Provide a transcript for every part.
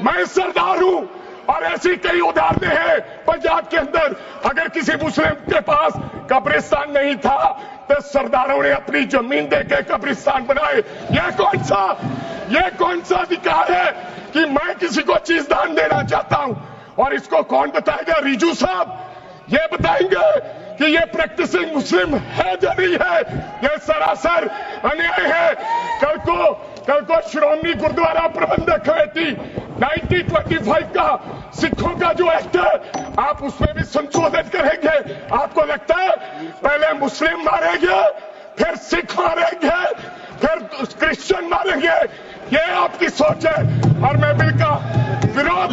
मैं सरदार हूं और ऐसी कई उदाहरणें हैं पंजाब के अंदर। अगर किसी मुस्लिम के पास कब्रिस्तान नहीं था तो सरदारों ने अपनी जमीन देके कब्रिस्तान बनाए। यह कौन सा अधिकार है कि मैं किसी को चीज दान देना चाहता हूं? और इसको कौन बताएगा? रिजू साहब ये बताएंगे कि ये प्रैक्टिसिंग मुस्लिम है या नहीं है? ये सरासर अन्याय है। कल को श्रोमणी गुरुद्वारा प्रबंधक कमेटी 1925 का सिखों का जो एक्ट है आप उसमें भी संशोधन करेंगे। आपको लगता है पहले मुस्लिम मारेंगे, फिर सिख मारेंगे, फिर क्रिश्चियन मारेंगे? ये आपकी सोच है और मैं बिल का विरोध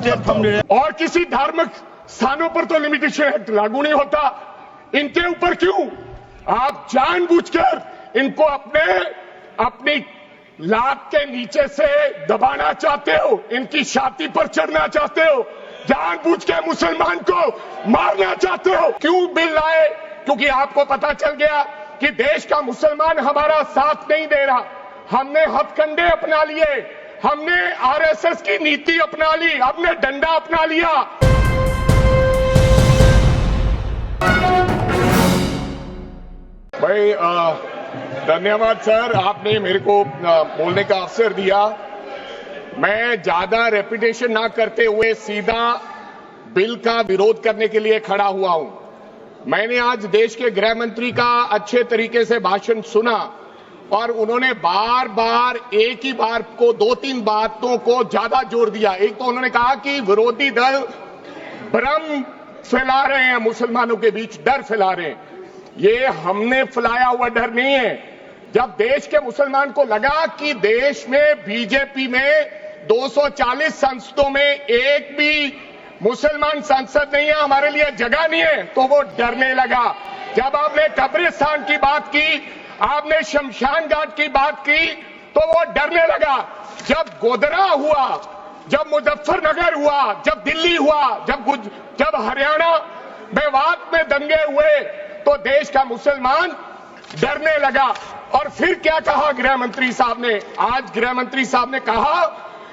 करता हूं। और किसी धार्मिक स्थानों पर तो लिमिटेशन एक्ट लागू नहीं होता, इनके ऊपर क्यों आप जानबूझकर इनको अपनी लात के नीचे से दबाना चाहते हो, इनकी छाती पर चढ़ना चाहते हो, जानबूझ के मुसलमान को मारना चाहते हो? क्यों बिल लाए? क्योंकि आपको पता चल गया कि देश का मुसलमान हमारा साथ नहीं दे रहा। हमने हथकंडे अपना लिए, हमने आरएसएस की नीति अपना ली, हमने डंडा अपना लिया। भाई धन्यवाद सर, आपने मेरे को बोलने का अवसर दिया। मैं ज्यादा रेपिटेशन ना करते हुए सीधा बिल का विरोध करने के लिए खड़ा हुआ हूं। मैंने आज देश के गृह मंत्री का अच्छे तरीके से भाषण सुना और उन्होंने बार बार एक ही बार को 2-3 बातों को ज्यादा जोर दिया। एक तो उन्होंने कहा कि विरोधी दल भ्रम फैला रहे हैं, मुसलमानों के बीच डर फैला रहे हैं। ये हमने फैलाया हुआ डर नहीं है। जब देश के मुसलमान को लगा कि देश में बीजेपी में 240 संसदों में एक भी मुसलमान सांसद नहीं है, हमारे लिए जगह नहीं है, तो वो डरने लगा। जब आपने कब्रिस्तान की बात की, आपने शमशान घाट की बात की, तो वो डरने लगा। जब गोधरा हुआ, जब मुजफ्फरनगर हुआ, जब दिल्ली हुआ, जब हरियाणा मेवात में दंगे हुए, तो देश का मुसलमान डरने लगा। और फिर क्या कहा गृह मंत्री साहब ने? आज गृह मंत्री साहब ने कहा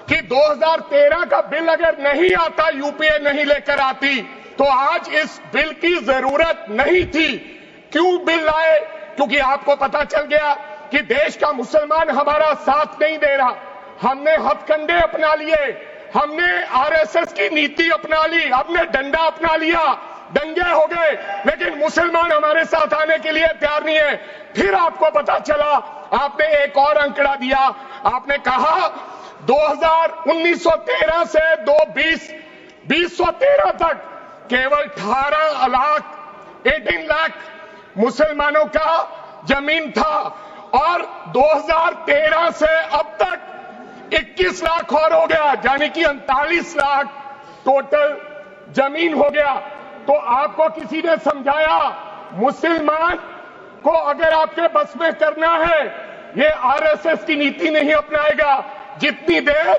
कि 2013 का बिल अगर नहीं आता, यूपीए नहीं लेकर आती, तो आज इस बिल की जरूरत नहीं थी। क्यों बिल लाए? क्योंकि आपको पता चल गया कि देश का मुसलमान हमारा साथ नहीं दे रहा। हमने हथकंडे अपना लिए, हमने आरएसएस की नीति अपना ली, हमने डंडा अपना लिया, दंगे हो गए, लेकिन मुसलमान हमारे साथ आने के लिए तैयार नहीं है। फिर आपको पता चला, आपने एक और आंकड़ा दिया, आपने कहा 1913 से 2013 तक केवल 18 लाख मुसलमानों का जमीन था और 2013 से अब तक 21 लाख और हो गया, यानी कि 39 लाख टोटल जमीन हो गया। तो आपको किसी ने समझाया मुसलमान को अगर आपके बस में करना है, ये आरएसएस की नीति नहीं अपनाएगा जितनी देर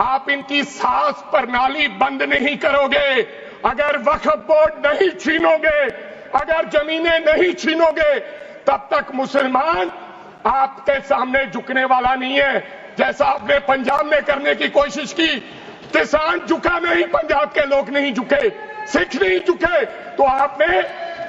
आप इनकी सांस प्रणाली बंद नहीं करोगे, अगर वक्फ बोर्ड नहीं छीनोगे, अगर जमीनें नहीं छीनोगे, तब तक मुसलमान आपके सामने झुकने वाला नहीं है। जैसा आपने पंजाब में करने की कोशिश की, किसान झुका नहीं, पंजाब के लोग नहीं झुके, सिख नहीं झुके, तो आपने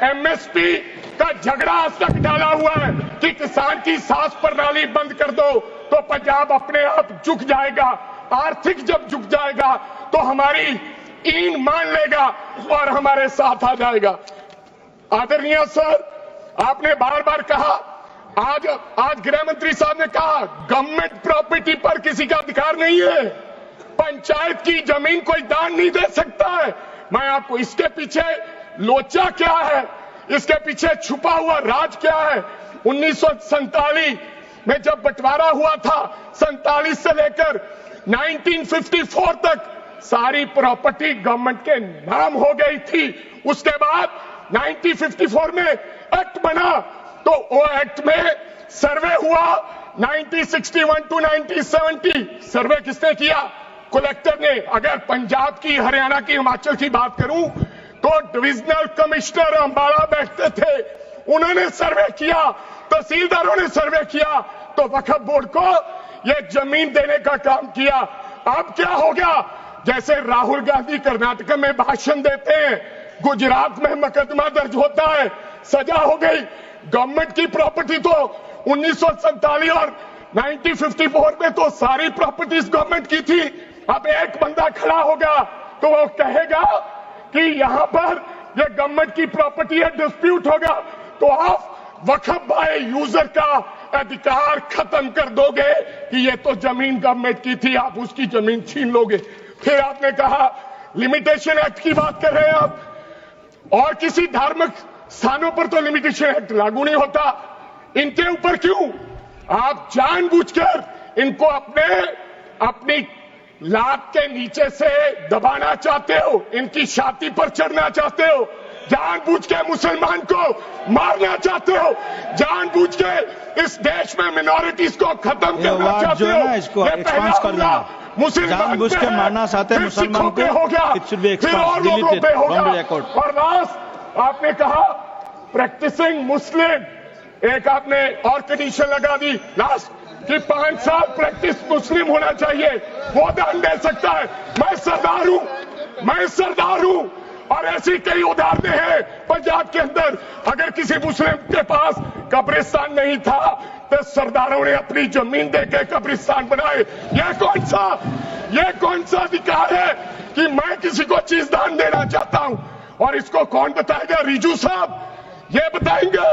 एमएसपी का झगड़ा आज तक डाला हुआ है कि किसान की सांस प्रणाली बंद कर दो तो पंजाब अपने आप झुक जाएगा। आर्थिक जब झुक जाएगा तो हमारी ईन मान लेगा और हमारे साथ आ जाएगा। आदरणीय सर, आपने बार बार कहा, आज गृह मंत्री साहब ने कहा गवर्नमेंट प्रॉपर्टी पर किसी का अधिकार नहीं है, पंचायत की जमीन कोई दान नहीं दे सकता है। मैं आपको इसके पीछे लोचा क्या है, इसके पीछे छुपा हुआ राज क्या है? 1947 में जब बंटवारा हुआ था, 47 से लेकर 1954 तक सारी प्रॉपर्टी गवर्नमेंट के नाम हो गई थी। उसके बाद 1954 में एक्ट बना, तो वो एक्ट में सर्वे हुआ 1961 टू 1970। सर्वे किसने किया? कलेक्टर ने। अगर पंजाब की, हरियाणा की, हिमाचल की बात करूं तो डिविजनल कमिश्नर अंबाला बैठते थे, उन्होंने सर्वे किया, तहसीलदारों ने सर्वे किया, तो वक्फ बोर्ड को यह जमीन देने का काम किया। अब क्या हो गया? जैसे राहुल गांधी कर्नाटक में भाषण देते हैं, गुजरात में मुकदमा दर्ज होता है, सजा हो गई। गवर्नमेंट की प्रॉपर्टी तो 1947 और 1954 में तो सारी प्रॉपर्टीज गवर्नमेंट की थी। अब एक बंदा खड़ा होगा तो वो कहेगा कि यहां पर ये गवर्नमेंट की प्रॉपर्टी है, डिस्प्यूट होगा तो आप वक्फ बाय यूजर का अधिकार खत्म कर दोगे कि ये तो जमीन गवर्नमेंट की थी, आप उसकी जमीन छीन लोगे। फिर आपने कहा लिमिटेशन एक्ट की बात कर रहे हैं आप, और किसी धार्मिक स्थानों पर तो लिमिटेशन एक्ट लागू नहीं होता, इनके ऊपर क्यों? आप जानबूझकर इनको अपनी लात के नीचे से दबाना चाहते हो, इनकी छाती पर चढ़ना चाहते हो, जानबूझ के मुसलमान को मारना चाहते हो, जानबूझ के इस देश में मिनॉरिटीज को खत्म करना चाहते हो। इसको एक्सपांस कर देना, जानबूझ के मारना चाहते हैं मुसलमान को, फिर और लोगों पे होगा। और लास्ट आपने कहा प्रैक्टिसिंग मुस्लिम, एक आपने और कंडीशन लगा दी लास्ट कि 5 साल प्रैक्टिस मुस्लिम होना चाहिए, वो दान दे सकता है। मैं सरदार हूं और ऐसी कई उदाहरणें हैं पंजाब के अंदर। अगर किसी मुस्लिम के पास कब्रिस्तान नहीं था तो सरदारों ने अपनी जमीन देके कब्रिस्तान बनाए। ये कौन सा अधिकार है कि मैं किसी को चीज दान देना चाहता हूं? और इसको कौन बताएगा? रिजू साहब ये बताएंगे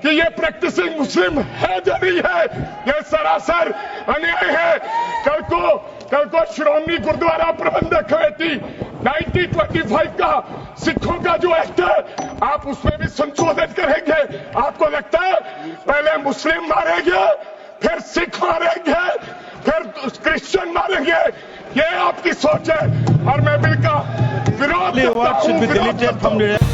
कि ये प्रैक्टिसिंग मुस्लिम है या नहीं है? ये सरासर अन्याय है। कल को श्रोमणी गुरुद्वारा प्रबंधक कमेटी 1925 का सिखों का जो एक्ट है आप उसमें भी संशोधन करेंगे। आपको लगता है पहले मुस्लिम मारेंगे, फिर सिख मारेंगे, फिर क्रिश्चियन मारेंगे? ये आपकी सोच है और मैं बिल का विरोध करता हूं।